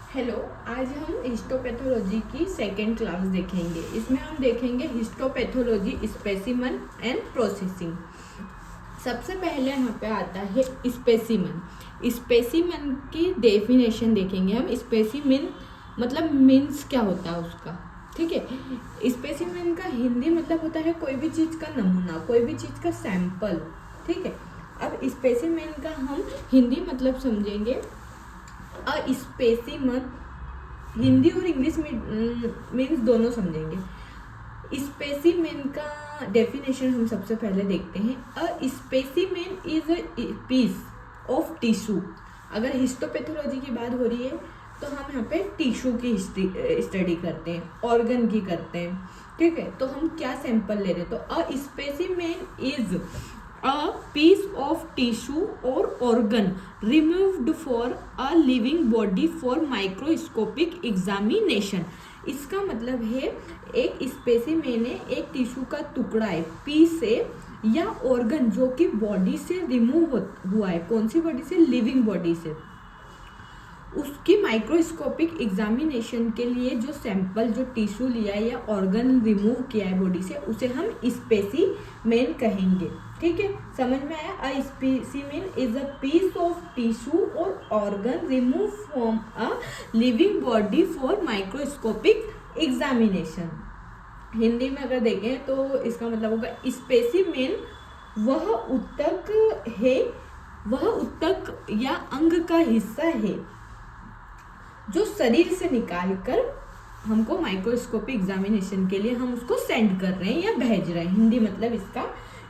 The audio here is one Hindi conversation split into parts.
हेलो। आज हम हिस्टोपैथोलॉजी की सेकेंड क्लास देखेंगे। इसमें हम देखेंगे हिस्टोपैथोलॉजी, स्पेसिमन एंड प्रोसेसिंग। सबसे पहले यहाँ पे आता है स्पेसिमन। स्पेसिमन की डेफिनेशन देखेंगे हम। स्पेसिमन मतलब मीन्स क्या होता है उसका, ठीक है। स्पेसिमन का हिंदी मतलब होता है कोई भी चीज़ का नमूना, कोई भी चीज़ का सैंपल, ठीक है। अब स्पेसिमन का हम हिंदी मतलब समझेंगे। स्पेसिमन हिंदी और इंग्लिश में मीन्स दोनों समझेंगे। स्पेसिमेन का डेफिनेशन हम सबसे पहले देखते हैं। A specimen is a piece of tissue. अगर हिस्टोपैथोलॉजी की बात हो रही है तो हम यहाँ पे टिश्यू की स्टडी करते हैं, ऑर्गन की करते हैं, ठीक है। तो हम क्या सैंपल ले रहे हैं, तो a specimen is a piece of tissue or organ removed for a living body for microscopic examination। इसका मतलब है एक स्पेसिमेन है, एक टिश्यू का टुकड़ा है, पीस है या ऑर्गन जो कि बॉडी से रिमूव हुआ है। कौन सी बॉडी से? लिविंग बॉडी से। उसकी माइक्रोस्कोपिक एग्जामिनेशन के लिए जो सैंपल, जो टिश्यू लिया है या ऑर्गन रिमूव किया है बॉडी से, उसे हम स्पेसिमेन कहेंगे, ठीक है। समझ में आया? A specimen is a piece of tissue or organ remove from a living body for microscopic examination. Hindi में अगर देखें तो इसका मतलब होगा स्पेसिमेन वह ऊतक है, वह ऊतक या अंग का हिस्सा है जो शरीर से निकालकर हमको माइक्रोस्कोपिक एग्जामिनेशन के लिए हम उसको सेंड कर रहे हैं या भेज रहे हैं। हिंदी मतलब इसका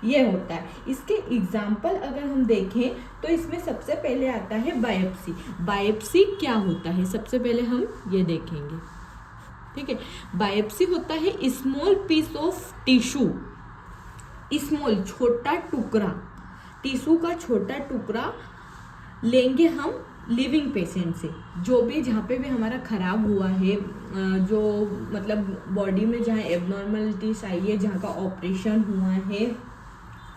ये होता है। इसके एग्जाम्पल अगर हम देखें तो इसमें सबसे पहले आता है बायोप्सी। बायोप्सी क्या होता है सबसे पहले हम ये देखेंगे, ठीक है। बायोप्सी होता है small piece of tissue, small छोटा टुकड़ा, टिश्यू का छोटा टुकड़ा लेंगे हम लिविंग पेशेंट से, जो भी जहाँ पे भी हमारा खराब हुआ है, जो मतलब बॉडी में जहाँ एबनॉर्मलिटीज आई है, जहाँ का ऑपरेशन हुआ है,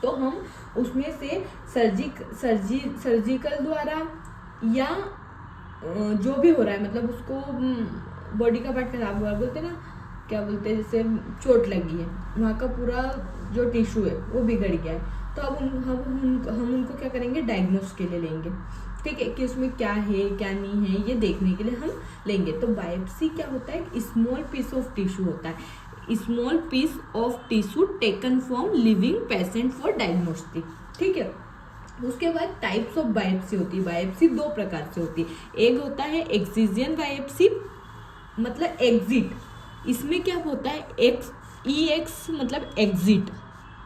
तो हम उसमें से सर्जिकल द्वारा या जो भी हो रहा है, मतलब उसको बॉडी का पार्ट खराब हुआ है, बोलते हैं ना, क्या बोलते हैं, जैसे चोट लगी है, वहाँ का पूरा जो टिश्यू है वो बिगड़ गया है, तो अब हम उनको क्या करेंगे, डायग्नोस के लिए लेंगे, ठीक है, कि उसमें क्या है क्या नहीं है ये देखने के लिए हम लेंगे। तो बायोप्सी क्या होता है? स्मॉल पीस ऑफ टिश्यू होता है, small piece of tissue taken from living patient for diagnostic, ठीक है। उसके बाद टाइप्स ऑफ बायोप्सी होती है। बायोप्सी दो प्रकार से होती है। एक होता है एक्सिजन बायोप्सी, मतलब एग्जिट। इसमें क्या होता है, एक्स मतलब एग्जिट,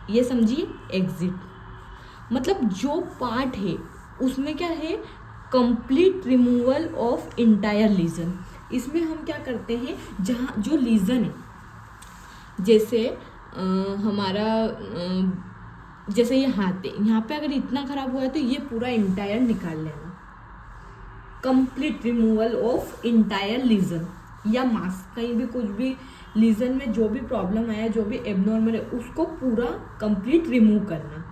ये समझिए। एग्जिट मतलब जो पार्ट है उसमें क्या है, complete removal of entire lesion. इसमें हम क्या करते हैं, जहाँ जो लीजन है, जैसे हमारा जैसे ये हाथ है, यहाँ पे अगर इतना खराब हुआ है तो ये पूरा इंटायर निकाल लेना, complete removal of entire lesion. या मास, कहीं भी कुछ भी लीजन में जो भी प्रॉब्लम आया, जो भी एबनॉर्मल है, उसको पूरा कंप्लीट रिमूव करना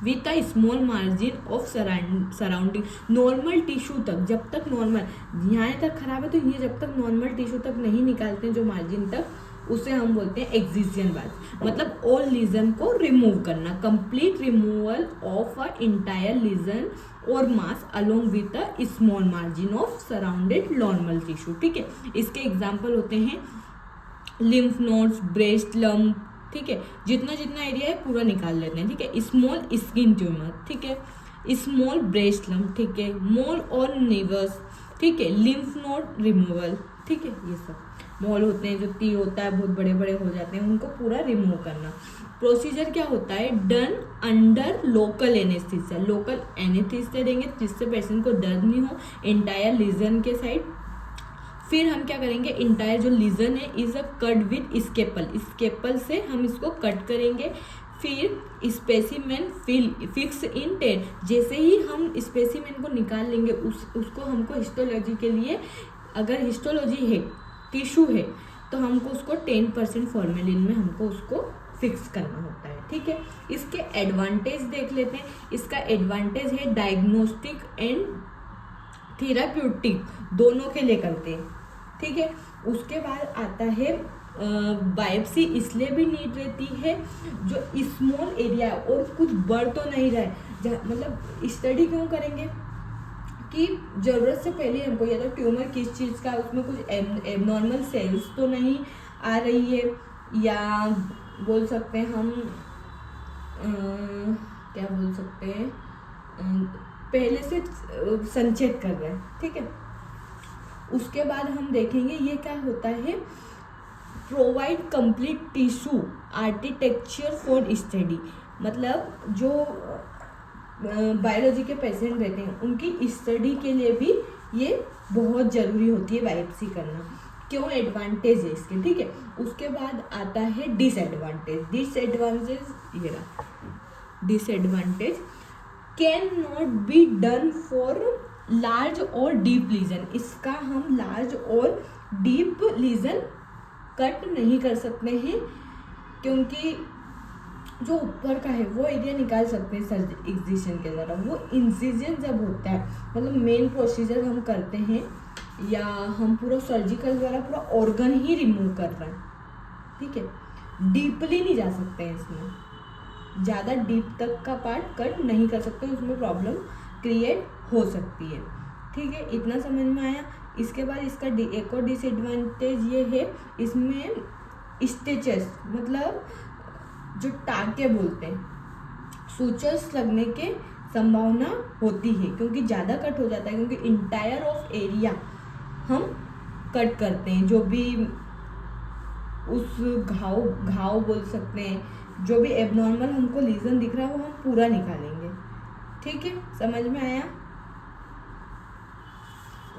with a small margin of surrounding, normal tissue तक। जब तक नॉर्मल यहाँ तक खराब है तो ये जब तक नॉर्मल टिश्यू तक नहीं निकालते हैं जो मार्जिन तक, उसे हम बोलते हैं एक्सिजन बात, मतलब ऑल लीजन को रिमूव करना, complete removal of a entire lesion or mass along with a small margin of surrounded normal tissue, ठीक है। इसके एग्जाम्पल होते हैं लिम्फ नोड्स, ब्रेस्ट लम्प, ठीक है, जितना जितना एरिया है पूरा निकाल लेते हैं, ठीक है। स्मॉल स्किन ट्यूमर, ठीक है, स्मॉल ब्रेस्ट लम्प, ठीक है, मोल और नेवस, ठीक है, लिम्फ नोड रिमूवल, ठीक है। ये सब मोल होते हैं, जो टी होता है बहुत बड़े बड़े हो जाते हैं, उनको पूरा रिमूव करना। प्रोसीजर क्या होता है, done under local anaesthesia. Local anaesthesia देंगे जिससे पेशेंट को दर्द नहीं हो, एंटायर लीजन के साइड। फिर हम क्या करेंगे, इंटायर जो लीजन है इज अ कट विद स्केपल, स्केपल से हम इसको कट करेंगे। फिर स्पेसिमेन फिक्स इन 10, जैसे ही हम स्पेसिमेन को निकाल लेंगे उसको हमको हिस्टोलॉजी के लिए, अगर हिस्टोलॉजी है, टिश्यू है, तो हमको उसको 10% फॉर्मेलिन में हमको उसको फिक्स करना होता है, ठीक है। इसके एडवांटेज देख लेते हैं। इसका एडवांटेज है डायग्नोस्टिक एंड थेराप्यूटिक दोनों के लिए करते हैं, ठीक है। उसके बाद आता है बायोप्सी इसलिए भी नीड रहती है जो स्मॉल एरिया और कुछ बढ़ तो नहीं रहा है, मतलब स्टडी क्यों करेंगे कि ज़रूरत से पहले हमको या तो ट्यूमर किस चीज़ का, उसमें कुछ एबनॉर्मल सेल्स तो नहीं आ रही है, या बोल सकते हैं हम क्या बोल सकते हैं पहले से संचेत कर रहे हैं, ठीक है। उसके बाद हम देखेंगे ये क्या होता है, provide complete tissue architecture for study, मतलब जो बायोलॉजी के पेशेंट रहते हैं उनकी स्टडी के लिए भी ये बहुत ज़रूरी होती है बायोप्सी करना। क्यों एडवांटेज है इसके, ठीक है। उसके बाद आता है डिसएडवांटेज। ये रहा disadvantage, can not be done for large और डीप लीजन। इसका हम लार्ज और डीप लीजन कट नहीं कर सकते हैं, क्योंकि जो ऊपर का है वो एरिया निकाल सकते हैं इंसिजन के द्वारा। वो इंसिजन जब होता है, मतलब मेन प्रोसीजर हम करते हैं या हम पूरा सर्जिकल द्वारा पूरा ऑर्गन ही रिमूव कर रहे हैं, ठीक है, डीपली नहीं जा सकते हैं, इसमें ज़्यादा डीप तक का पार्ट कट नहीं कर सकते, उसमें प्रॉब्लम क्रिएट हो सकती है, ठीक है। इतना समझ में आया। इसके बाद इसका एक और डिसएडवांटेज ये है, इसमें स्टिचेस मतलब जो टाके बोलते हैं, सूचर्स लगने के संभावना होती है, क्योंकि ज़्यादा कट हो जाता है, क्योंकि इंटायर ऑफ एरिया हम कट करते हैं, जो भी उस घाव बोल सकते हैं, जो भी एबनॉर्मल हमको लीजन दिख रहा है वो हम पूरा निकालेंगे, ठीक है, समझ में आया।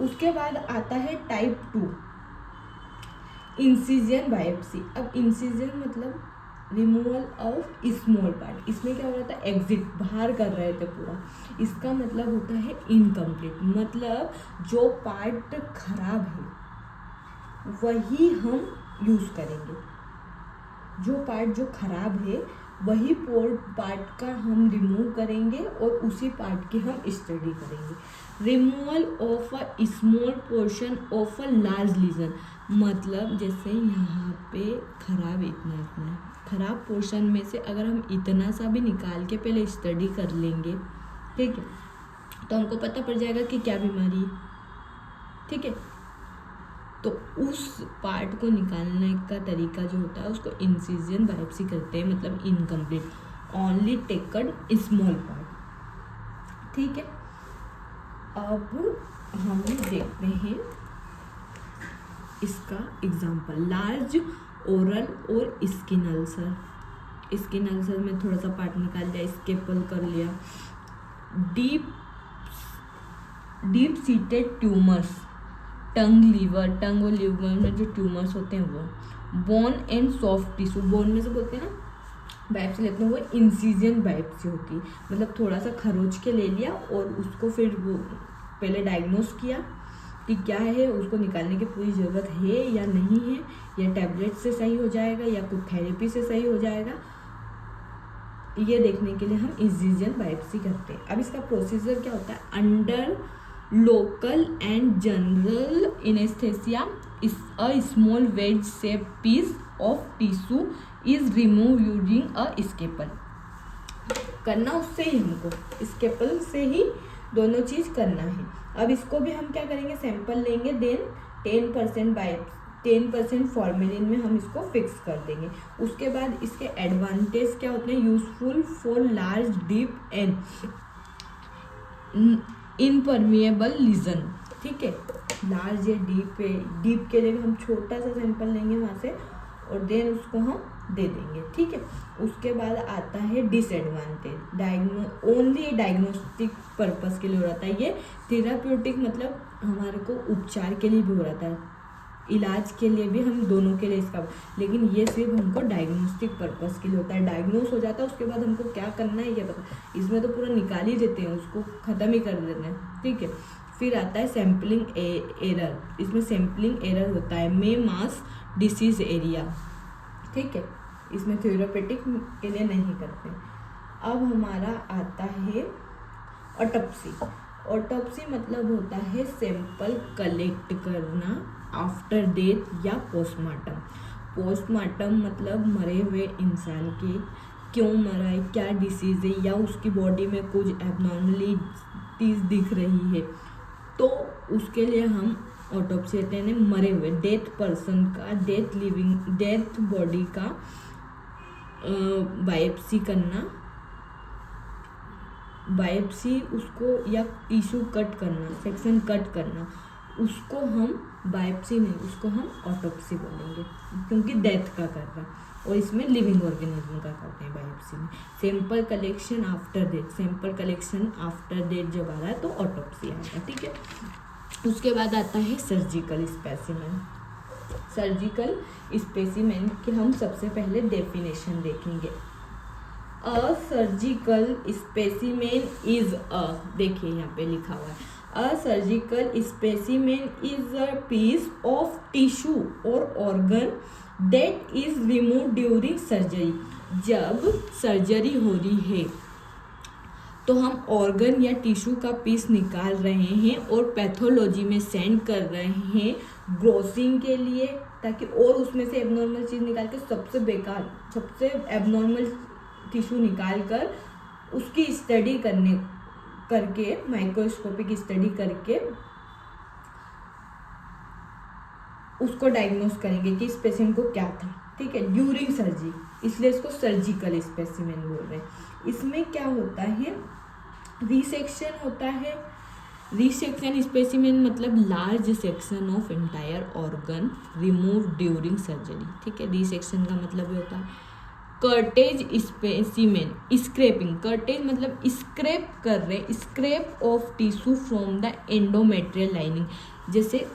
उसके बाद आता है टाइप 2 इंसिजन बायोप्सी। अब इंसिजन मतलब रिमूवल ऑफ स्मॉल पार्ट, इसमें क्या हो रहा था, एग्जिट बाहर कर रहे थे पूरा। इसका मतलब होता है इनकम्प्लीट, मतलब जो पार्ट खराब है वही हम यूज़ करेंगे, जो पार्ट जो खराब है वही पार्ट का हम रिमूव करेंगे और उसी पार्ट की हम स्टडी करेंगे। Removal of a small portion of a large lesion, मतलब जैसे यहाँ पे खराब इतना है, खराब पोर्शन में से अगर हम इतना सा भी निकाल के पहले स्टडी कर लेंगे, ठीक है, तो हमको पता पड़ जाएगा कि क्या बीमारी है, ठीक है। तो उस पार्ट को निकालने का तरीका जो होता है उसको इंसिजन बायोप्सी करते हैं, मतलब incomplete, only taken small part, ठीक है। अब हम देखते हैं इसका एग्जाम्पल, लार्ज ओरल और स्किन अल्सर। स्किन अल्सर में थोड़ा सा पार्ट निकाल लिया, स्केपल कर लिया। डीप सीटेड ट्यूमर्स, टंग और लीवर में जो ट्यूमर्स होते हैं वो। Bone and soft tissue, bone में से बोलते हैं ना बायोप्सी लेते हैं, वो इंसिजन बायोप्सी होती है, मतलब थोड़ा सा खरोच के ले लिया और उसको फिर वो पहले डायग्नोस किया कि क्या है, उसको निकालने की पूरी ज़रूरत है या नहीं है, या टैबलेट से सही हो जाएगा या कुछ थेरेपी से सही हो जाएगा, ये देखने के लिए हम इंसिजन बायोप्सी करते हैं। अब इसका प्रोसीजर क्या होता है, under local and general anaesthesia a small wedge shape piece of tissue is remove using a scalpel. करना उससे ही, हमको स्केपल से ही दोनों चीज़ करना है। अब इसको भी हम क्या करेंगे, सैंपल लेंगे, देन 10% फॉर्मेलिन में हम इसको फिक्स कर देंगे। उसके बाद इसके एडवांटेज क्या होते हैं, useful for large deep and impermeable lesion, ठीक है, लार्ज या डीप है, डीप के लिए हम छोटा सा सैंपल लेंगे वहाँ से और देन उसको हम दे देंगे, ठीक है। उसके बाद आता है डिसएडवांटेज, ओनली डायग्नोस्टिक पर्पस के लिए हो रहा था ये, थेराप्यूटिक मतलब हमारे को उपचार के लिए भी हो रहा था, इलाज के लिए भी, हम दोनों के लिए इसका, लेकिन ये सिर्फ हमको डायग्नोस्टिक पर्पस के लिए होता है। डायग्नोस हो जाता है उसके बाद हमको क्या करना है ये पता, इसमें तो पूरा निकाल ही देते हैं, उसको ख़त्म ही कर देते हैं, ठीक है। फिर आता है सैम्पलिंग एरर, इसमें सैम्पलिंग एरर होता है, मे मास डिसीज एरिया, ठीक है, इसमें थेरापेटिक के लिए नहीं करते। अब हमारा आता है ऑटोप्सी। ऑटोप्सी मतलब होता है सैंपल कलेक्ट करना आफ्टर डेथ या पोस्टमार्टम। पोस्टमार्टम मतलब मरे हुए इंसान के क्यों मरा है, क्या डिसीज़ है, या उसकी बॉडी में कुछ एबनॉर्मलिटीज दिख रही है, तो उसके लिए हम ऑटोप्सी कहते हैं। मरे हुए डेथ पर्सन का, डेथ बॉडी का बायोप्सी करना, बायोप्सी उसको या टिश्यू कट करना, सेक्शन कट करना, उसको हम बायोप्सी नहीं, उसको हम ऑटोप्सी बोलेंगे, क्योंकि डेथ का कर रहा है और इसमें लिविंग ऑर्गेनिज्म का करते हैं बायोप्सी में। Sample collection after death, sample collection after death जब आ रहा है तो ऑटोप्सी आएगा, ठीक है। उसके बाद आता है सर्जिकल स्पेसिमेन। सर्जिकल स्पेसिमेन के हम सबसे पहले डेफिनेशन देखेंगे। A surgical specimen is a, देखिए यहाँ पे लिखा हुआ है, a surgical specimen is a piece of tissue or organ that is remove during surgery. जब सर्जरी हो रही है तो हम ऑर्गन या टिश्यू का पीस निकाल रहे हैं और पैथोलॉजी में सेंड कर रहे हैं ग्रोसिंग के लिए, ताकि और उसमें से एबनॉर्मल चीज़ निकाल के सबसे बेकार, सबसे एबनॉर्मल टिश्यू निकाल कर उसकी स्टडी करके माइक्रोस्कोपिक स्टडी करके उसको डायग्नोस करेंगे कि इस पेशेंट को क्या था, ठीक है, ड्यूरिंग सर्जरी, इसलिए इसको सर्जिकल स्पेसिमेन बोल रहे हैं। इसमें क्या होता है, रिसेक्शन होता है। रिसेक्शन स्पेसिमेन मतलब large section of entire organ remove during surgery, ठीक है। रिसेक्शन का मतलब ये होता है। कर्टेज स्पेसिमेन, स्क्रैपिंग, कर्टेज मतलब स्क्रैप कर रहे, scrap of tissue from the endometrial lining, जैसे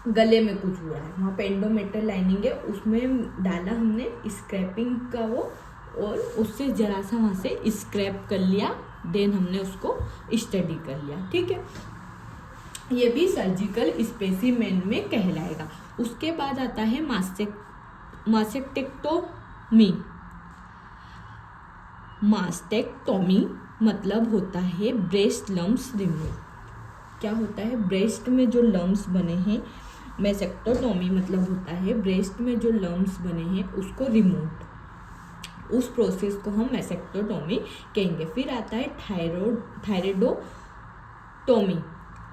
गले में कुछ हुआ है, वहाँ पे एंडोमेट्रियल लाइनिंग है, उसमें डाला हमने स्क्रैपिंग का वो, और उससे जरा सा वहाँ से स्क्रैप कर लिया, देन हमने उसको स्टडी कर लिया, ठीक है। ये भी सर्जिकल स्पेसिमेन में कहलाएगा। उसके बाद आता है मास्टेक्टोमी। मास्टेक्टोमी मतलब होता है ब्रेस्ट लम्प्स रिमूव। क्या होता है, ब्रेस्ट में जो लम्प्स बने हैं, मैसेक्टोटोमी मतलब होता है ब्रेस्ट में जो लम्प्स बने हैं उसको रिमूव, उस प्रोसेस को हम मैसेक्टोटोमी कहेंगे। फिर आता है थायरॉइडोटोमी।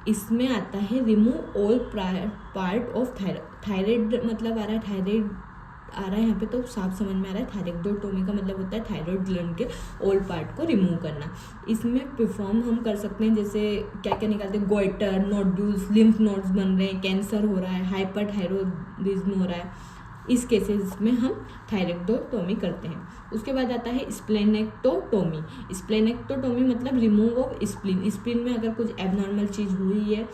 इसमें आता है remove all part of thyroid, मतलब आ रहा है थायराइड आ रहा है यहाँ पे, तो साफ समझ में आ रहा है। थायरॉइडोटोमी का मतलब होता है थायराइड ग्लैंड के ऑल पार्ट को रिमूव करना। इसमें परफॉर्म हम कर सकते हैं, जैसे क्या क्या निकालते हैं, गोइटर, नोड्यूल्स, लिम्फ नोड्स बन रहे हैं, कैंसर हो रहा है, हाइपरथायरॉइडिज्म हो रहा है, इस केसेस में हम थायरॉइडोटोमी करते हैं। उसके बाद आता है स्प्लेनेक्टोटोमी। स्प्लेनेक्टोटोमी मतलब रिमूव ऑफ स्प्लीन। स्प्लीन में अगर कुछ एबनॉर्मल चीज़ हुई है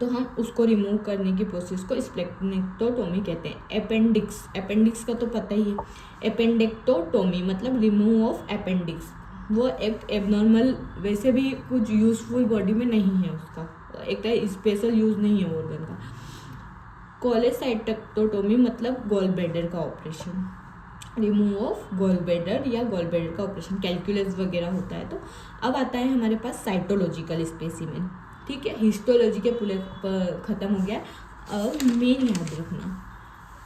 तो हम उसको रिमूव करने की प्रोसेस को स्प्लेनेक्टोटोमी कहते हैं। अपेंडिक्स का तो पता ही है। एपेंडेक्टोटोमी मतलब रिमूव ऑफ अपेंडिक्स, वो एक एबनॉर्मल, वैसे भी कुछ यूजफुल बॉडी में नहीं है, उसका एक स्पेशल यूज नहीं है ऑर्गन का। कोलेसाइटेक्टोटोमी मतलब गॉल ब्लैडर का operation, remove of gall bladder या गॉल ब्लैडर का ऑपरेशन, कैलकुलस वगैरह होता है। तो अब आता है हमारे पास साइटोलॉजिकल स्पेसिमेन, ठीक है। हिस्टोलॉजी के पूरे खत्म हो गया। अब मेन याद रखना,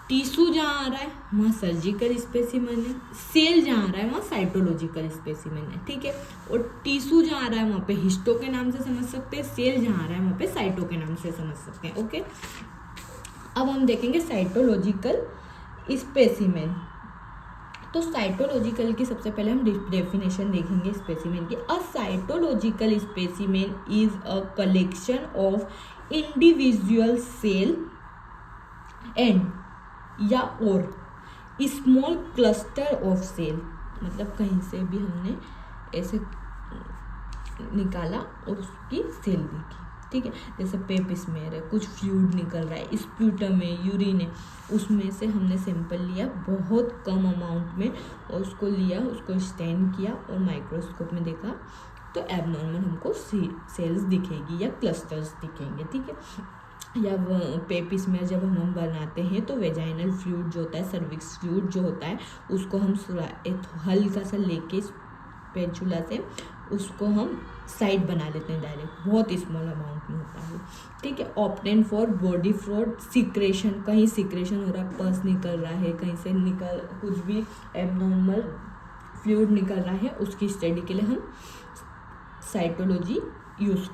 टिश्यू जहाँ आ रहा है वहाँ सर्जिकल स्पेसिमेन है, सेल जहाँ आ रहा है वहाँ साइटोलॉजिकल स्पेसिमेन है, ठीक है। और टिश्यू जहाँ आ रहा है वहाँ पे हिस्टो के नाम से समझ सकते हैं, सेल जहाँ आ रहा है वहाँ पे साइटो के नाम से समझ सकते हैं, ओके। अब हम देखेंगे साइटोलॉजिकल स्पेसिमेन। तो साइटोलॉजिकल की सबसे पहले हम डेफिनेशन देखेंगे स्पेसिमेन की। A cytological specimen is a collection of individual cell and या or small cluster of cell, मतलब कहीं से भी हमने ऐसे निकाला और उसकी सेल देखी, ठीक है। जैसे पेपिस्मेर है, कुछ फ्लूइड निकल रहा है, स्प्यूटम है, यूरिन है, उसमें से हमने सैंपल लिया बहुत कम अमाउंट में और उसको लिया, उसको स्टैन किया और माइक्रोस्कोप में देखा तो एबनॉर्मल हमको सेल्स दिखेगी या क्लस्टर्स दिखेंगे, ठीक है। या पेपिस्मेर जब हम बनाते हैं तो वेजाइनल फ्लूइड जो होता है, सर्विक्स फ्लूइड जो होता है, उसको हम हल्का सा लेके स्पैचुला से उसको हम साइड बना लेते हैं डायरेक्ट, बहुत स्मॉल अमाउंट में होता है, ठीक है। Obtain for body fluid secretion, कहीं सिक्रेशन हो रहा है, पस निकल रहा है, कहीं से निकल कुछ भी एबनॉर्मल फ्लूइड निकल रहा है, उसकी स्टडी के लिए हम साइटोलॉजी यूज,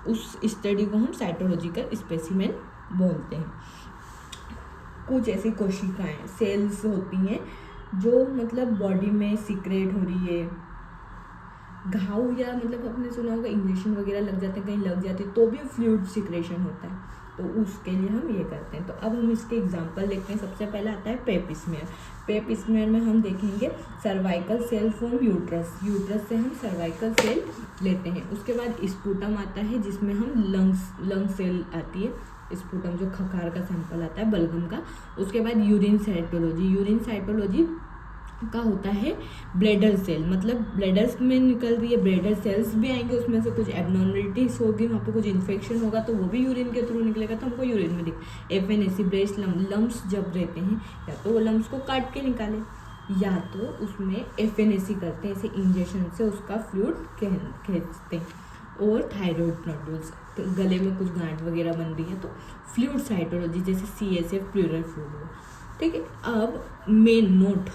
उस स्टडी को हम साइटोलॉजिकल स्पेसिमेन बोलते हैं। कुछ ऐसी कोशिकाएं सेल्स होती हैं जो मतलब बॉडी में सीक्रेट हो रही है, घाव या मतलब आपने सुना होगा इंजेक्शन वगैरह लग जाते हैं, कहीं लग जाते हैं तो भी फ्लूइड सिक्रेशन होता है, तो उसके लिए हम ये करते हैं। तो अब हम इसके एग्जांपल देखते हैं। सबसे पहले आता है पेप स्मेयर। पेप स्मेयर में हम देखेंगे cervical cell from uterus, uterus से हम सर्वाइकल सेल लेते हैं। उसके बाद स्पूटम आता है जिसमें हम लंग सेल आती है, स्पूटम जो खकार का सैंपल आता है बलगम का। उसके बाद यूरिन साइटोलॉजी, यूरिन साइटोलॉजी का होता है ब्लैडर सेल, मतलब ब्लैडर्स में निकल रही है, ब्लैडर सेल्स भी आएंगे, उसमें से कुछ एबनॉर्मलिटीज होगी, वहाँ पे कुछ इन्फेक्शन होगा तो वो भी यूरिन के थ्रू निकलेगा, तो हमको यूरिन में दिख। FNAC ब्रेस्ट लम्स जब रहते हैं, या तो वो लम्स को काट के निकाले या तो उसमें FNAC करते हैं, ऐसे इंजेक्शन से उसका फ्लूइड खींचते हैं। और थायराइड नोडुल्स, तो गले में कुछ गांठ वगैरह बन रही है तो फ्लूइड साइटोलॉजी जैसे CSF प्लूरल फ्लूइड हो, ठीक है। अब मेन नोट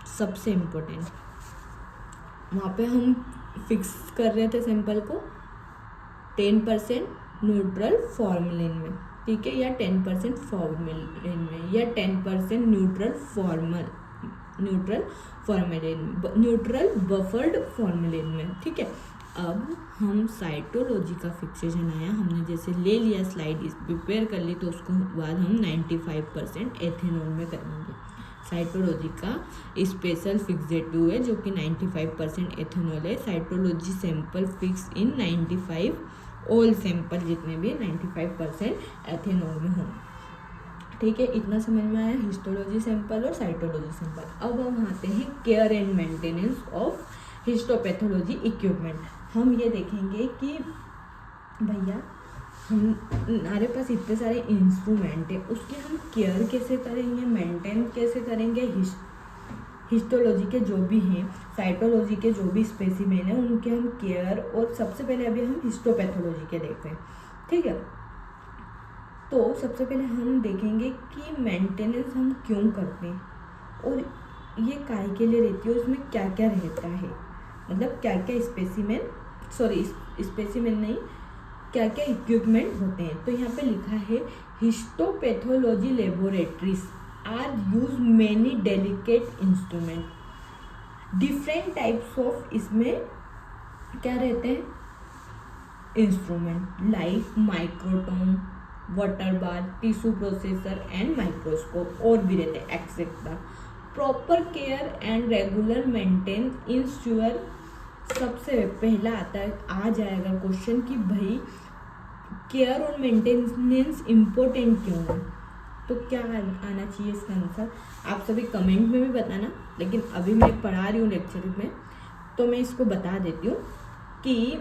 सबसे इम्पोर्टेंट, वहाँ पे हम फिक्स कर रहे थे सैंपल को 10% न्यूट्रल फॉर्मेलिन में, ठीक है, या 10% फॉर्मेलिन में, या 10% न्यूट्रल बफर्ड फॉर्मेलिन में, ठीक है। अब हम साइटोलॉजी का फिक्सेशन आया, हमने जैसे ले लिया स्लाइड इस प्रिपेयर कर ली, तो उसको बाद हम 95% एथेनॉल में करेंगे। साइटोलॉजी का स्पेशल फिक्सेटिव है जो कि 95% एथेनॉल है। Cytology sample fix in 95, all sample जितने भी 95% एथेनॉल में हों, ठीक है। इतना समझ में आया हिस्टोलॉजी सैंपल और साइटोलॉजी सैंपल। अब हम आते हैं care and maintenance of histopathology equipment. हम ये देखेंगे कि भैया हमारे पास इतने सारे इंस्ट्रूमेंट है, उसकी हम केयर कैसे करेंगे, मेंटेन कैसे करेंगे। हिस्टोलॉजी के जो भी हैं, साइटोलॉजी के जो भी स्पेसिमेन है, उनके हम केयर, और सबसे पहले अभी हम हिस्टोपैथोलॉजी के देखते हैं, ठीक है। तो सबसे पहले हम देखेंगे कि मेंटेनेंस हम क्यों करते हैं और ये काय के लिए रहती है, और उसमें क्या क्या रहता है, मतलब क्या क्या स्पेसिमेन नहीं, क्या क्या इक्विपमेंट होते हैं। तो यहाँ पे लिखा है histopathology laboratories are use many delicate instrument, different types of, इसमें क्या रहते हैं instrument, like microtome, water bath, tissue processor and microscope, और भी रहते हैं etcetera. Proper care and regular maintain ensure. सबसे पहला आता है, आ जाएगा क्वेश्चन कि भाई केयर और मेंटेनेंस इम्पोर्टेंट क्यों है, तो क्या आना चाहिए इसका आंसर, आप सभी कमेंट में भी बताना। लेकिन अभी मैं पढ़ा रही हूँ लेक्चर में, तो मैं इसको बता देती हूँ कि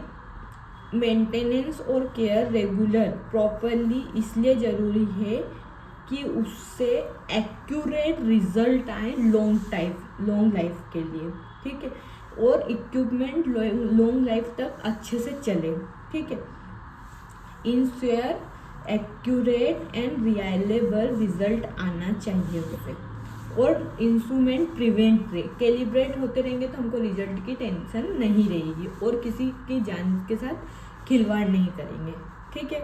मेंटेनेंस और केयर रेगुलर प्रॉपरली इसलिए ज़रूरी है कि उससे एक्यूरेट रिजल्ट आए लॉन्ग लाइफ के लिए, ठीक है, और इक्विपमेंट लॉन्ग लाइफ तक अच्छे से चले, ठीक है। Ensure accurate and reliable result आना चाहिए उससे, और इंस्ट्रूमेंट प्रिवेंट कैलिब्रेट होते रहेंगे तो हमको रिजल्ट की टेंशन नहीं रहेगी, और किसी की जान के साथ खिलवाड़ नहीं करेंगे, ठीक है।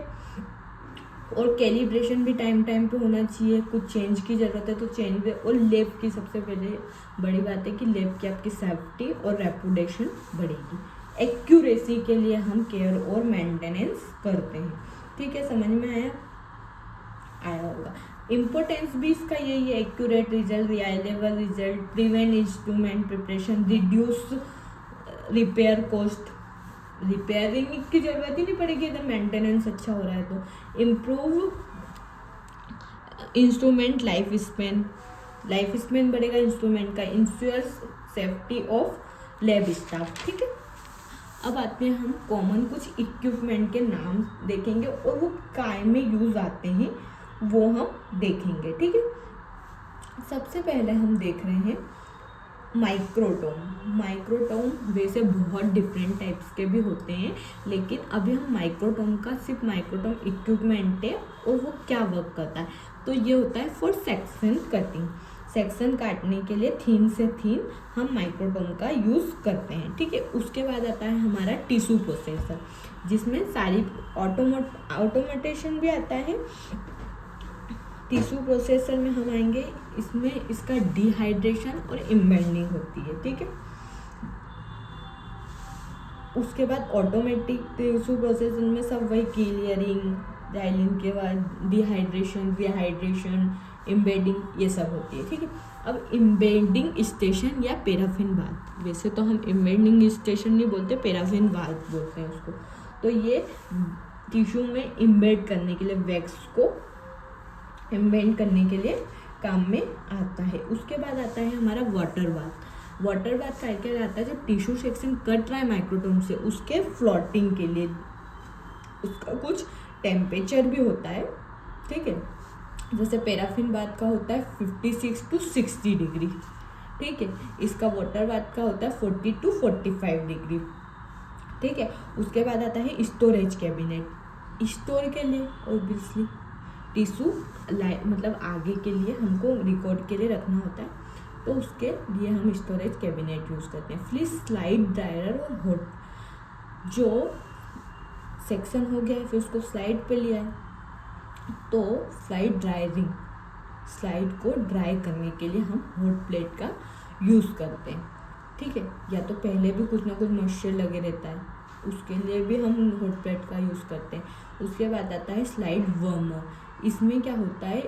और कैलिब्रेशन भी टाइम पे होना चाहिए, कुछ चेंज की ज़रूरत है तो चेंज भी। और लैब की सबसे पहले बड़ी बात है कि लैब की आपकी सेफ्टी और रेपुटेशन बढ़ेगी। एक्यूरेसी के लिए हम केयर और मेंटेनेंस करते हैं, ठीक है, समझ में आया होगा। इम्पोर्टेंस भी इसका यही है, accurate result, reliable result, prevent instrument preparation, reduce repair cost, repairing की जरूरत ही नहीं पड़ेगी अगर मेंटेनेंस अच्छा हो रहा है तो। इम्प्रूव इंस्ट्रूमेंट लाइफ स्पेन बढ़ेगा इंस्ट्रूमेंट का। Ensures safety of lab staff, ठीक है। अब आते हैं हम कॉमन कुछ इक्विपमेंट के नाम देखेंगे और वो काय में यूज आते हैं वो हम देखेंगे, ठीक है। सबसे पहले हम देख रहे हैं माइक्रोटोम वैसे बहुत डिफरेंट टाइप्स के भी होते हैं, लेकिन अभी हम माइक्रोटोम का सिर्फ माइक्रोटोम इक्विपमेंट है और वो क्या वर्क करता है, तो ये होता है फॉर सेक्शन कटिंग। सेक्शन काटने के लिए थीन से थीन हम माइक्रोटोम का यूज़ करते हैं, ठीक है। उसके बाद आता है हमारा टिश्यू प्रोसेसर, जिसमें सारी ऑटोमेटेशन भी आता है। टिश्यू प्रोसेसर में हम आएंगे, इसमें इसका डिहाइड्रेशन और इम्बेंडिंग होती है, ठीक है। उसके बाद ऑटोमेटिक टिश्यू प्रोसेसर में सब वही क्लियरिंग, डाइलिंग के बाद डिहाइड्रेशन, रिहाइड्रेशन, इम्बेडिंग, ये सब होती है, ठीक है। अब इम्बेडिंग स्टेशन या पैराफिन बाथ, वैसे तो हम इम्बेडिंग स्टेशन नहीं बोलते, पैराफिन बाथ बोलते हैं उसको। तो ये टिश्यू में इम्बेड करने के लिए, वैक्स को इम्बेड करने के लिए काम में आता है। उसके बाद आता है हमारा वाटर बाथ। वाटर बाथ का क्या आता है, जब टिश्यू सेक्शन कट रहा है माइक्रोटोम से, उसके फ्लोटिंग के लिए उसका कुछ टेम्परेचर भी होता है, ठीक है। जैसे पैराफिन बाथ का होता है 56 to 60 डिग्री, ठीक है। इसका वाटर बाथ का होता है 40 to 45 डिग्री, ठीक है। उसके बाद आता है स्टोरेज कैबिनेट, स्टोर के लिए ऑब्वियसली टिश्यू मतलब आगे के लिए हमको रिकॉर्ड के लिए रखना होता है, तो उसके लिए हम स्टोरेज कैबिनेट यूज़ करते हैं। फिर स्लाइड ड्रायर और हॉट, जो सेक्शन हो गया है फिर उसको स्लाइड पे लिया है, तो स्लाइड ड्रायरिंग, स्लाइड को ड्राई करने के लिए हम हॉट प्लेट का यूज़ करते हैं, ठीक है। या तो पहले भी कुछ ना कुछ मॉइस्चर लगे रहता है, उसके लिए भी हम हॉट प्लेट का यूज़ करते हैं। उसके बाद आता है स्लाइड वार्मर। इसमें क्या होता है,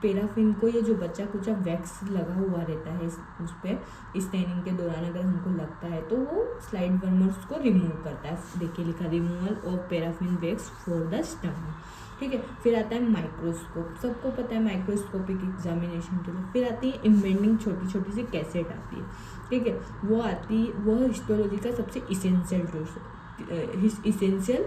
पैराफिन को ये जो बच्चा कुचा वैक्स लगा हुआ रहता है उस पर स्टेनिंग के दौरान अगर हमको लगता है, तो वो स्लाइड वार्मर्स को रिमूव करता है। देखिए लिखा, removal of paraffin wax for the stomach, ठीक है। फिर आता है माइक्रोस्कोप, सबको पता है माइक्रोस्कोपिक एग्जामिनेशन के लिए। फिर आती है इम्बेडिंग, छोटी छोटी सी कैसेट आती है, ठीक है। वो हिस्टोलॉजी का सबसे इसेंशियल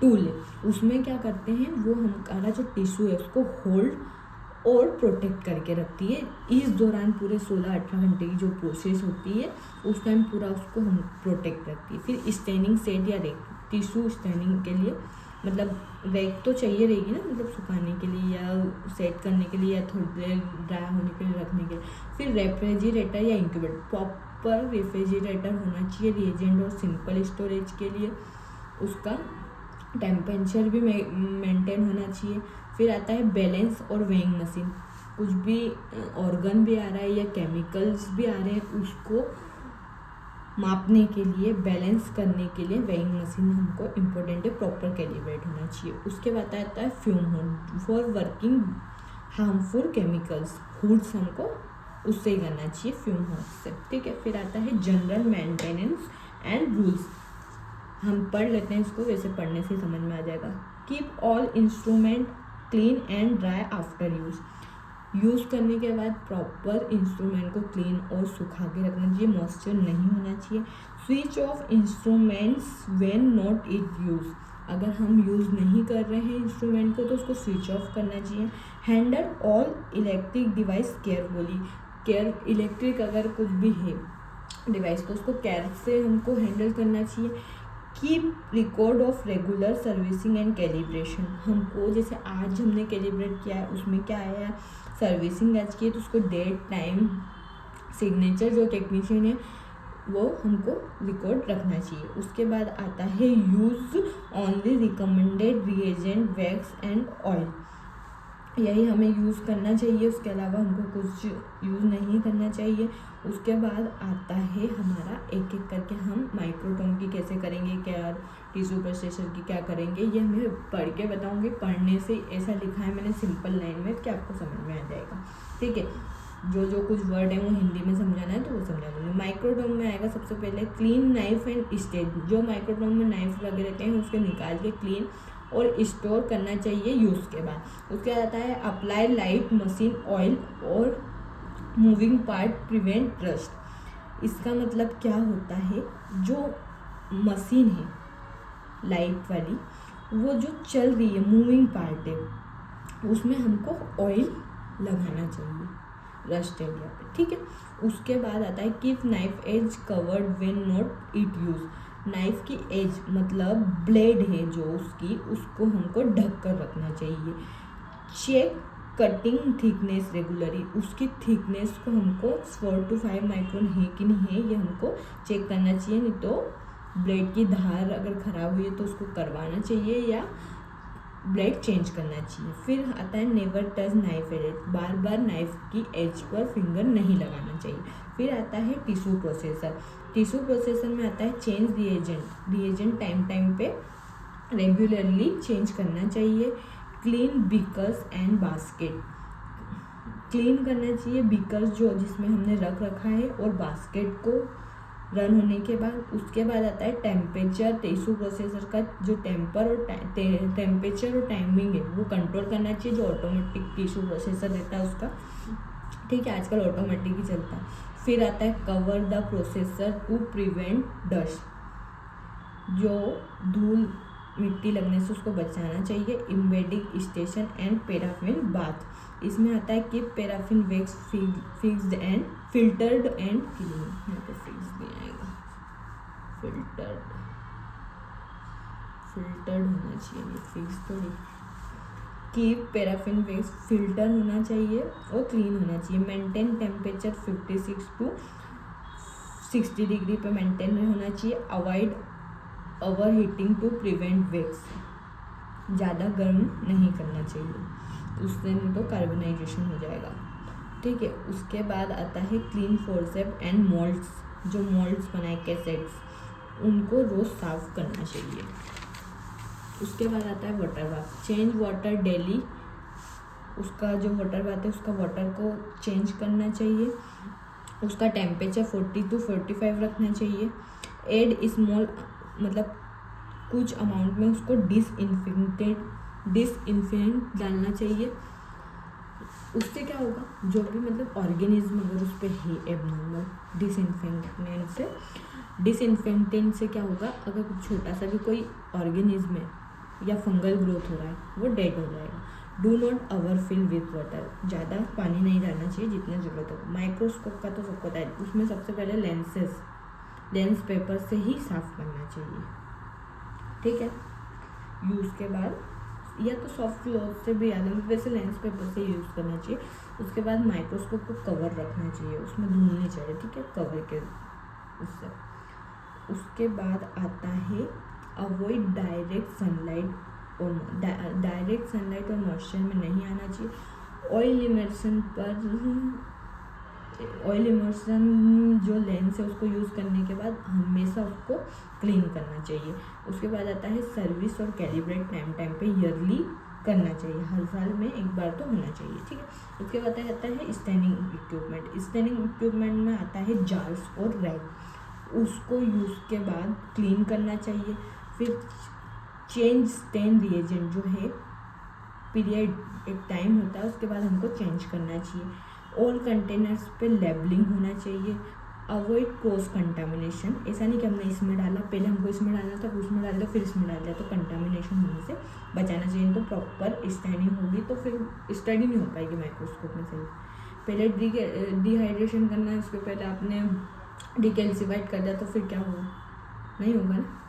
टूल है। उसमें क्या करते हैं, वो हमारा जो टिश्यू है उसको होल्ड और प्रोटेक्ट करके रखती है। इस दौरान पूरे 16-18 घंटे की जो प्रोसेस होती है, उस टाइम पूरा उसको हम प्रोटेक्ट रखती है। फिर स्टेनिंग सेट या रेक, टिश्यू स्टेनिंग के लिए मतलब रेक तो चाहिए रहेगी ना, मतलब सुखाने के लिए या सेट करने के लिए या थोड़ी देर ड्राई होने के लिए रखने के लिए। फिर रेफ्रिजरेटर या इंक्यूबेटर, प्रॉपर रेफ्रिजरेटर होना चाहिए रिएजेंट और सिंपल स्टोरेज के लिए। उसका टेम्परेचर भी मेंटेन होना चाहिए। फिर आता है बैलेंस और वेइंग मशीन, कुछ भी ऑर्गन भी आ रहा है या केमिकल्स भी आ रहे हैं, उसको मापने के लिए, बैलेंस करने के लिए वेइंग मशीन हमको इम्पोर्टेंट है, प्रॉपर कैलिब्रेट होना चाहिए। उसके बाद आता है fume hood for working harmful chemicals, hoods हमको उससे ही करना चाहिए, फ्यूम हुड से, ठीक है। फिर आता है जनरल मेंटेनेंस एंड रूल्स, हम पढ़ लेते हैं इसको, वैसे पढ़ने से समझ में आ जाएगा। Keep all instrument clean and dry after use करने के बाद प्रॉपर इंस्ट्रूमेंट को क्लीन और सुखा के रखना चाहिए, मॉइस्चर नहीं होना चाहिए। Switch off instruments when not it use, अगर हम यूज़ नहीं कर रहे हैं इंस्ट्रूमेंट को तो उसको स्विच ऑफ करना चाहिए। Handle all electric device carefully, electric अगर कुछ भी है डिवाइस को उसको केयर से हमको हैंडल करना चाहिए। Keep record of regular servicing and calibration, हमको जैसे आज हमने कैलिब्रेट किया है उसमें क्या आया, सर्विसिंग आज की है तो उसको डेट, टाइम, सिग्नेचर जो टेक्नीशियन है वो हमको रिकॉर्ड रखना चाहिए। उसके बाद आता है use only recommended reagent, wax and oil, यही हमें यूज़ करना चाहिए, उसके अलावा हमको कुछ यूज़ नहीं करना चाहिए। उसके बाद आता है हमारा एक एक करके हम माइक्रोटोम की कैसे करेंगे, क्या टिश्यू प्रोसेसर की क्या करेंगे, ये मैं पढ़ के बताऊंगी। पढ़ने से ऐसा लिखा है मैंने सिंपल लाइन में कि आपको समझ में आ जाएगा, ठीक है। जो कुछ वर्ड है वो हिंदी में समझाना है तो वो समझा दूँगी। माइक्रोटोम में आएगा सबसे पहले क्लीन नाइफ एंड स्टेज, जो माइक्रोटोम में नाइफ लगे रहते हैं उसके निकाल के क्लीन और स्टोर करना चाहिए यूज़ के बाद। उसके बाद आता है अप्लाई लाइट मशीन ऑयल और मूविंग पार्ट प्रिवेंट रस्ट। इसका मतलब क्या होता है, जो मशीन है लाइट वाली वो जो चल रही है मूविंग पार्ट है उसमें हमको ऑयल लगाना चाहिए, रस्ट है यहाँ पे, ठीक है। उसके बाद आता है keep knife edge covered when not it use. Knife की एज मतलब ब्लेड है जो उसकी, उसको हमको ढक कर रखना चाहिए। चेक कटिंग थिकनेस रेगुलरली, उसकी थिकनेस को हमको 4 to 5 माइक्रोन है कि नहीं है ये हमको चेक करना चाहिए, नहीं तो ब्लेड की धार अगर ख़राब हुई है तो उसको करवाना चाहिए या ब्लेड चेंज करना चाहिए। फिर आता है नेवर टच नाइफ एज, बार बार नाइफ की एज पर फिंगर नहीं लगाना चाहिए। फिर आता है टिश्यू प्रोसेसर। टिश्यू प्रोसेसर में आता है चेंज रिएजेंट टाइम पे रेगुलरली चेंज करना चाहिए। Clean beakers and basket, clean करना चाहिए बीकर्स जो जिसमें हमने रख रखा है और बास्केट को रन होने के बाद। उसके बाद आता है टेम्परेचर। टिश्यू प्रोसेसर का जो टेम्परेचर और टाइमिंग है वो कंट्रोल करना चाहिए, जो ऑटोमेटिक टिश्यू प्रोसेसर रहता है उसका, ठीक है। आजकल ऑटोमेटिक ही चलता है। फिर आता है cover the processor to prevent dust, जो धूल मिट्टी लगने से उसको बचाना चाहिए। Embedding station and paraffin bath, इसमें आता है कि paraffin wax fixed and filtered and clean, यहाँ पे फिक्स भी आएगा, फिल्टर्ड होना चाहिए, फिक्स थोड़ी। कीप पैराफिन वैक्स फिल्टर होना चाहिए और क्लीन होना चाहिए। मेंटेन टेम्परेचर 56 to 60 डिग्री पे मेंटेन होना चाहिए। Avoid over heating to prevent wax, ज़्यादा गर्म नहीं करना चाहिए, उससे नहीं तो कार्बनाइजेशन हो जाएगा, ठीक है। उसके बाद आता है क्लीन फोर्सेप एंड मोल्ड्स, जो मोल्ड्स बनाए कैसेट्स उनको रोज़ साफ करना चाहिए। उसके बाद आता है water bath. Change water daily, उसका जो वाटर बाथ है उसका वाटर को चेंज करना चाहिए। उसका टेम्परेचर 40 to 45 रखना चाहिए। एड स्मॉल मतलब कुछ अमाउंट में उसको डिसइंफेक्टेंट डालना चाहिए। उससे क्या होगा, जो भी मतलब ऑर्गेनिज्म अगर उस पर है एबनॉर्मल, डिसइंफेक्टेंट से क्या होगा, अगर छोटा सा भी कोई ऑर्गेनिज्म है या फंगल ग्रोथ हो रहा है वो डेड हो जाएगा। Do not overfill with water, ज़्यादा पानी नहीं डालना चाहिए, जितना ज़रूरत हो। माइक्रोस्कोप का तो सबको पता है, उसमें सबसे पहले लेंस पेपर से ही साफ करना चाहिए, ठीक है। यूज़ के बाद या तो सॉफ्ट क्लॉथ से भी आदमी, वैसे लेंस पेपर से यूज़ करना चाहिए। उसके बाद माइक्रोस्कोप को कवर रखना चाहिए, उसमें धूल नहीं चाहिए, ठीक है, कवर के उससे। उसके बाद आता है अवॉइड डायरेक्ट सनलाइट और मॉइस्चर में नहीं आना चाहिए। ऑयल इमर्शन जो लेंस है उसको यूज़ करने के बाद हमेशा उसको क्लीन करना चाहिए। उसके बाद आता है सर्विस और कैलिब्रेट टाइम पे ईयरली करना चाहिए, हर साल में एक बार तो होना चाहिए, ठीक है। उसके बाद आता है स्टैंडिंग इक्विपमेंट में आता है जार्स और रैक, उसको यूज़ के बाद क्लीन करना चाहिए। फिर चेंज स्टेन रिएजेंट जो है पीरियड एक टाइम होता है उसके बाद हमको चेंज करना चाहिए। ऑल कंटेनर्स पे लेबलिंग होना चाहिए। अवॉइड क्रॉस कंटामिनेशन, ऐसा नहीं कि हमने इसमें डाला, पहले हमको इसमें डालना था, उसमें डाल दिया, फिर इसमें डाल दिया, तो कंटामिनेशन होने से बचाना चाहिए। तो प्रॉपर स्टडी होगी तो फिर स्टडी नहीं हो पाएगी माइक्रोस्कोप में सही। पहले डिहाइड्रेशन करना है, उसके पहले आपने डिकैल्सिफाइड कर दिया तो फिर क्या होगा, नहीं होगा ना।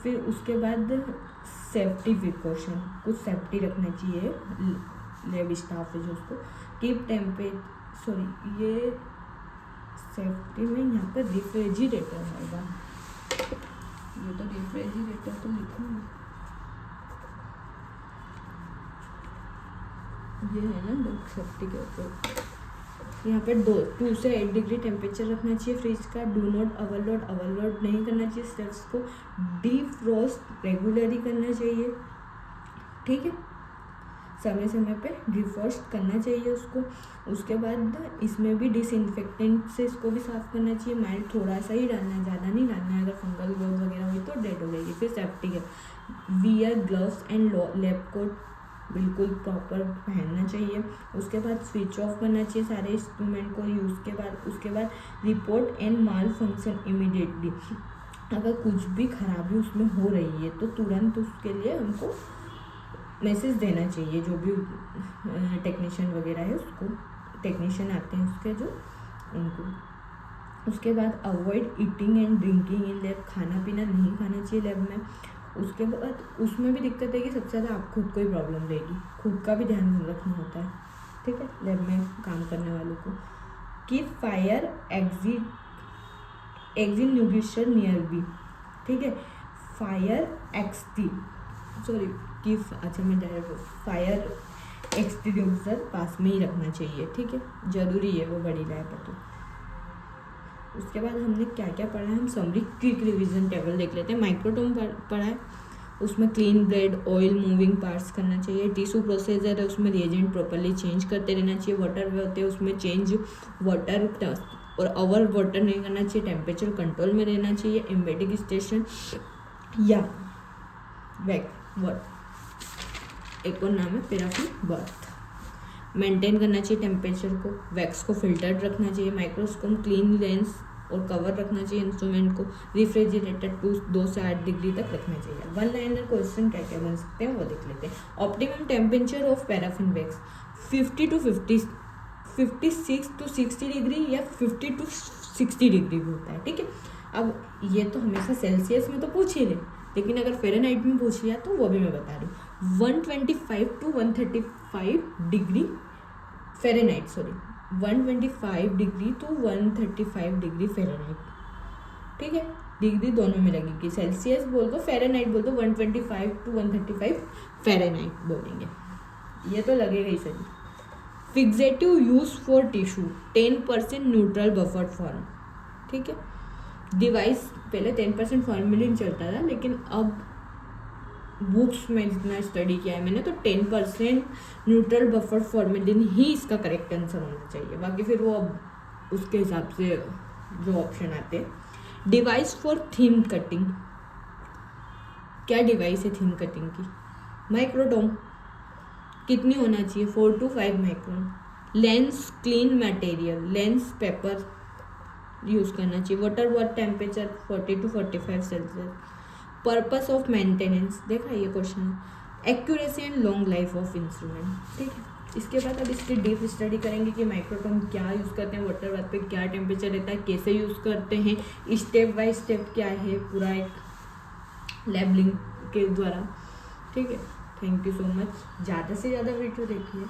फिर उसके बाद सेफ्टी प्रिकॉशन, कुछ सेफ्टी रखना चाहिए लैब स्टाफ है जो उसको कीप ये सेफ्टी में यहाँ पर रेफ्रिजरेटर आएगा, ये तो रेफ्रिजरेटर तो लिखूँगी, ये है ना लोग सेफ्टी के ऊपर। यहाँ पर 2 से 8 डिग्री टेम्परेचर रखना चाहिए फ्रिज का। डू नॉट ओवरलोड नहीं करना चाहिए, स्टेप्स को डीफ्रॉस्ट रेगुलरली करना चाहिए, ठीक है, समय समय पे डिफ्रॉस्ट करना चाहिए उसको। उसके बाद इसमें भी डिसइंफेक्टेंट से इसको भी साफ़ करना चाहिए। माइल्ड थोड़ा सा ही डालना है, ज़्यादा नहीं डालना है, अगर फंगल ग्रोथ वगैरह हुई तो डेड हो जाएगी। फिर सेफ्टी है, wear gloves and lab coat बिल्कुल प्रॉपर पहनना चाहिए। उसके बाद स्विच ऑफ करना चाहिए सारे इंस्ट्रूमेंट को यूज़ के बाद। उसके बाद report and mall function immediately, अगर कुछ भी खराबी उसमें हो रही है तो तुरंत उसके लिए हमको मैसेज देना चाहिए, जो भी टेक्नीशियन वगैरह है उसको टेक्नीशियन आते हैं उसके जो, उनको। उसके बाद avoid eating and drinking in lab, खाना पीना नहीं खाना चाहिए लैब में। उसके बाद उसमें भी दिक्कत है कि सबसे ज़्यादा आप खुद को ही प्रॉब्लम रहेगी, खुद का भी ध्यान रखना होता है, ठीक है, लैब में काम करने वालों को। कि fire exit nutrition near be, ठीक है, फायर एक्सटिंग्विशर पास में ही रखना चाहिए, ठीक है, ज़रूरी है, वो बड़ी लैब है तो। उसके बाद हमने क्या क्या पढ़ा है, हम समरी क्विक रिवीजन टेबल देख लेते हैं। माइक्रोटोम पढ़ा है, उसमें clean bread, oil, moving parts करना चाहिए। टिश्यू प्रोसेसर है, उसमें रिएजेंट प्रॉपर्ली चेंज करते रहना चाहिए। वाटर होते हैं, उसमें चेंज वाटर और ओवर वाटर नहीं करना चाहिए। टेम्परेचर कंट्रोल में रहना चाहिए। एम्बेडिंग स्टेशन या एक और नाम है पैराफिन बर्थ, मेंटेन करना चाहिए टेम्परेचर को। वैक्स को फिल्टर्ड रखना चाहिए। माइक्रोस्कोप क्लीन लेंस और कवर रखना चाहिए इंस्ट्रूमेंट को। रेफ्रिजरेटर 2 से 8 डिग्री तक रखना चाहिए। 1 लाइनर क्वेश्चन क्या क्या बन सकते हैं वो देख लेते हैं। Optimum temperature of paraffin wax 56 to 60 degree या 50 to 60 डिग्री भी होता है, ठीक है। अब ये तो हमेशा सेल्सियस में तो पूछ ही ले, लेकिन अगर फ़ारेनहाइट में पूछ लिया तो वो भी मैं बता रही हूँ। 125 to 135 degree Fahrenheit, 125 degree to 135 degree Fahrenheit, ठीक है। डिग्री दोनों में लगेगी, सेल्सियस बोल दो, फ़ारेनहाइट बोल दो, 125 to 135 फ़ारेनहाइट बोलेंगे, ये तो लगेगा ही सही। Fixative use for tissue 10% neutral buffer form, ठीक है। डिवाइस पहले 10% फॉर्मेलिन चलता था, लेकिन अब बुक्स में जितना स्टडी किया है मैंने तो 10% न्यूट्रल बफर फॉर्मेलिन ही इसका करेक्ट आंसर होना चाहिए। बाकी फिर वो अब उसके हिसाब से जो ऑप्शन आते हैं। डिवाइस फॉर थिन कटिंग, क्या डिवाइस है थिन कटिंग की? माइक्रोटोम, कितनी होना चाहिए? 4 to 5 micron. Lens clean material, lens paper use करना चाहिए। Water bath temperature 40 to 45 Celsius. Purpose of maintenance, देखा ये question. Accuracy and long life of instrument, ठीक है। इसके बाद अब इसकी डीप स्टडी करेंगे कि माइक्रोटोम क्या यूज़ करते हैं, वाटर बाथ पे क्या टेम्परेचर रहता है, कैसे यूज़ करते हैं, स्टेप बाय स्टेप क्या है, पूरा एक लैबलिंग के द्वारा, ठीक है। Thank you so much. ज़्यादा से ज़्यादा वीडियो देखिए।